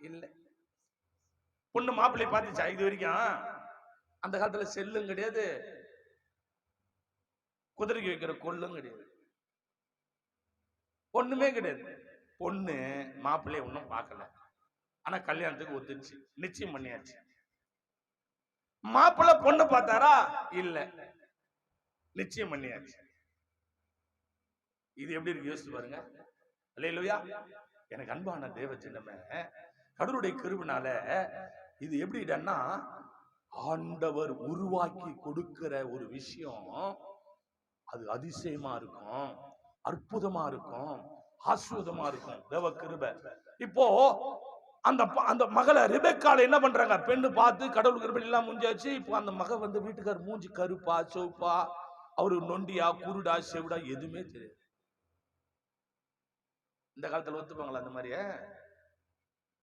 இல்ல. பொண்ணு மாப்பிள்ளை பார்த்துச்சா இது வரைக்கும்? அந்த காலத்துல செல்லும் கிடையாது, குதிரைக்கு வைக்கிற கொள்ளும் கிடையாது, ஒண்ணுமே கிடையாது. பொண்ணு மாப்பிள்ளைய ஒன்னும் பார்க்கல, ஆனா கல்யாணத்துக்கு ஒத்துச்சு, நிச்சயம் பண்ணியாச்சு. மாப்பிள்ளை பொண்ணு பார்த்தாரா? இல்ல, நிச்சயம் பண்ணியாச்சு. இது எப்படி இருக்கு யோசிச்சு பாருங்க. அல்லேலூயா. எனக்கு அன்பான தேவ ஜனமே, கடவுளுடைய கிருபையினால இது எப்படின்னா, ஆண்டவர் உருவாக்கி கொடுக்கிற ஒரு விஷயம், அது அதிசயமா இருக்கும், அற்புதமா இருக்கும், ஆசீர்வாதமா இருக்கும். தேவ கிருபை. இப்போ அந்த அந்த மகளை ரெபெக்காளை என்ன பண்றாங்க? பெண்ணு பார்த்து கடவுள் கிருபை எல்லாம் முடிஞ்சாச்சு. இப்போ அந்த மக வந்து வீட்டுக்கார் மூஞ்சி கருப்பா சோப்பா, அவரு நொண்டியா குருடா செவிடா எதுவுமே தெரியாது. இந்த காலத்துல ஒத்துப்பாங்களா அந்த மாதிரி?